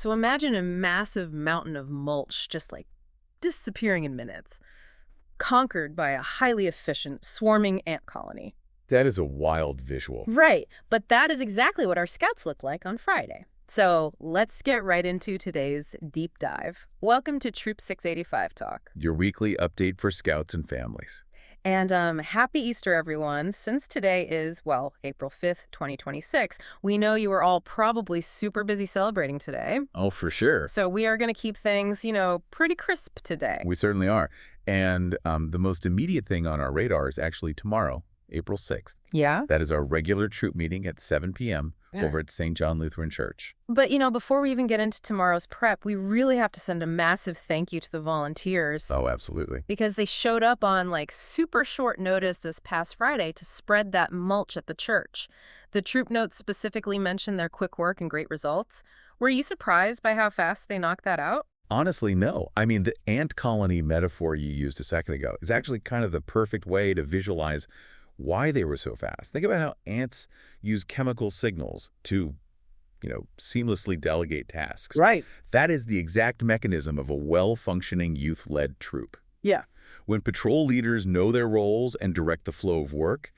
So imagine a massive mountain of mulch just like disappearing in minutes, conquered by a highly efficient, swarming ant colony. That is a wild visual. Right, but that is exactly what our scouts looked like on Friday. So let's get right into today's deep dive. Welcome to Troop 685 Talk. Your weekly update for scouts and families. And happy Easter, everyone. Since today is, well, April 5th, 2026, we know you are all probably super busy celebrating today. Oh, for sure. So we are going to keep things, pretty crisp today. We certainly are. And the most immediate thing on our radar is actually tomorrow, April 6th. Yeah? That is our regular troop meeting at 7 p.m. Yeah. over at St. John Lutheran Church. But, before we even get into tomorrow's prep, we really have to send a massive thank you to the volunteers. Oh, absolutely. Because they showed up on, super short notice this past Friday to spread that mulch at the church. The troop notes specifically mentioned their quick work and great results. Were you surprised by how fast they knocked that out? Honestly, no. I mean, the ant colony metaphor you used a second ago is actually kind of the perfect way to visualize why they were so fast. Think about how ants use chemical signals to, seamlessly delegate tasks. Right. That is the exact mechanism of a well-functioning youth-led troop. Yeah. When patrol leaders know their roles and direct the flow of work,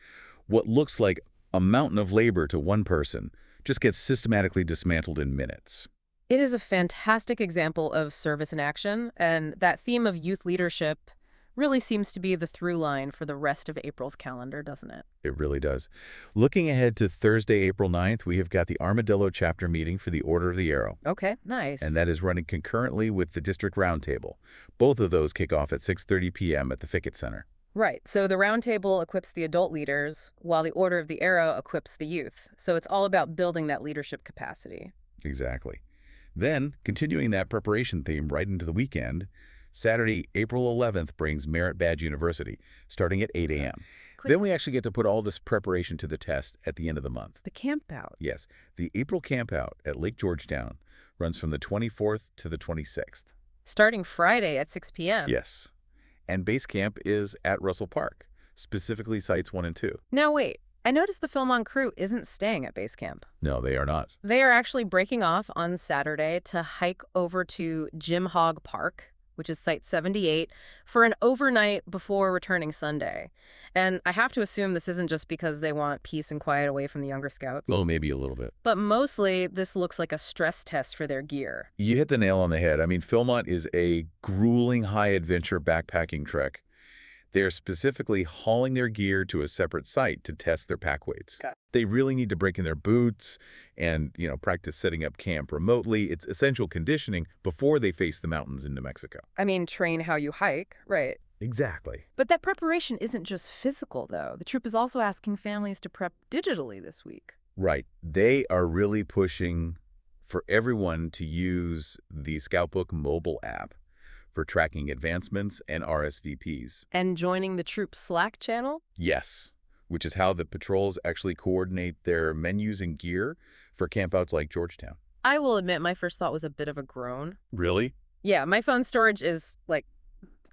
what looks like a mountain of labor to one person just gets systematically dismantled in minutes. It is a fantastic example of service in action, and that theme of youth leadership really seems to be the through line for the rest of April's calendar, doesn't it? It really does. Looking ahead to Thursday, April 9th, we have got the Armadillo chapter meeting for the Order of the Arrow. Okay, nice. And that is running concurrently with the District Roundtable. Both of those kick off at 6:30 p.m. at the Fickett Center. Right, so the roundtable equips the adult leaders, while the Order of the Arrow equips the youth. So it's all about building that leadership capacity. Exactly. Then, continuing that preparation theme right into the weekend, Saturday, April 11th brings Merit Badge University, starting at 8 a.m. Then we actually get to put all this preparation to the test at the end of the month. The campout. Yes, the April campout at Lake Georgetown runs from the 24th to the 26th. Starting Friday at 6 p.m. Yes, and base camp is at Russell Park, specifically sites 1 and 2. Now wait, I noticed the Philmont crew isn't staying at base camp. No, they are not. They are actually breaking off on Saturday to hike over to Jim Hogg Park, which is Site 78, for an overnight before returning Sunday. And I have to assume this isn't just because they want peace and quiet away from the younger scouts. Well, maybe a little bit. But mostly, this looks like a stress test for their gear. You hit the nail on the head. I mean, Philmont is a grueling high-adventure backpacking trek. They're specifically hauling their gear to a separate site to test their pack weights. Okay. They really need to break in their boots and, practice setting up camp remotely. It's essential conditioning before they face the mountains in New Mexico. I mean, train how you hike, right? Exactly. But that preparation isn't just physical, though. The troop is also asking families to prep digitally this week. Right. They are really pushing for everyone to use the Scoutbook mobile app for tracking advancements and RSVPs. And joining the troop's Slack channel? Yes, which is how the patrols actually coordinate their menus and gear for campouts like Georgetown. I will admit my first thought was a bit of a groan. Really? Yeah, my phone storage is,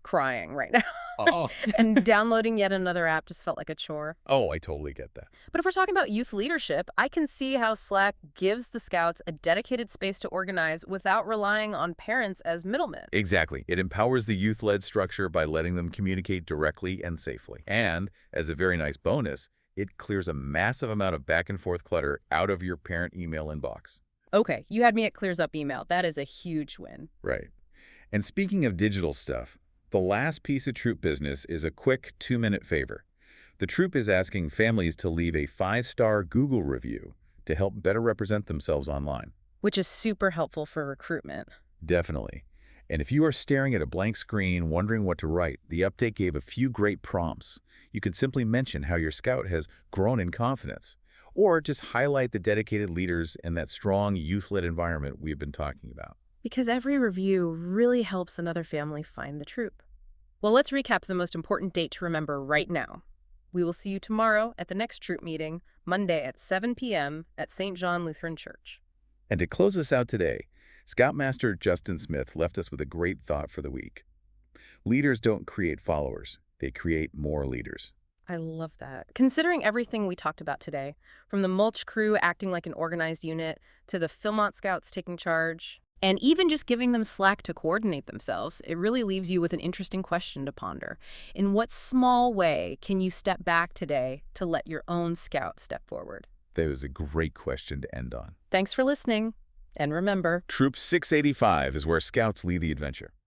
crying right now. Oh. And downloading yet another app just felt like a chore. Oh, I totally get that. But if we're talking about youth leadership, I can see how Slack gives the scouts a dedicated space to organize without relying on parents as middlemen. Exactly. It empowers the youth-led structure by letting them communicate directly and safely. And, as a very nice bonus, it clears a massive amount of back-and-forth clutter out of your parent email inbox. Okay, you had me at Clears Up email. That is a huge win. Right. And speaking of digital stuff, the last piece of troop business is a quick 2-minute favor. The troop is asking families to leave a 5-star Google review to help better represent themselves online. Which is super helpful for recruitment. Definitely. And if you are staring at a blank screen wondering what to write, the update gave a few great prompts. You could simply mention how your scout has grown in confidence, or just highlight the dedicated leaders and that strong youth-led environment we've been talking about. Because every review really helps another family find the troop. Well, let's recap the most important date to remember right now. We will see you tomorrow at the next troop meeting, Monday at 7 p.m. at St. John Lutheran Church. And to close us out today, Scoutmaster Justin Smith left us with a great thought for the week. Leaders don't create followers, they create more leaders. I love that. Considering everything we talked about today, from the mulch crew acting like an organized unit to the Philmont Scouts taking charge, And even just giving them slack to coordinate themselves, it really leaves you with an interesting question to ponder. In what small way can you step back today to let your own scout step forward? That was a great question to end on. Thanks for listening. And remember, Troop 685 is where Scouts lead the adventure.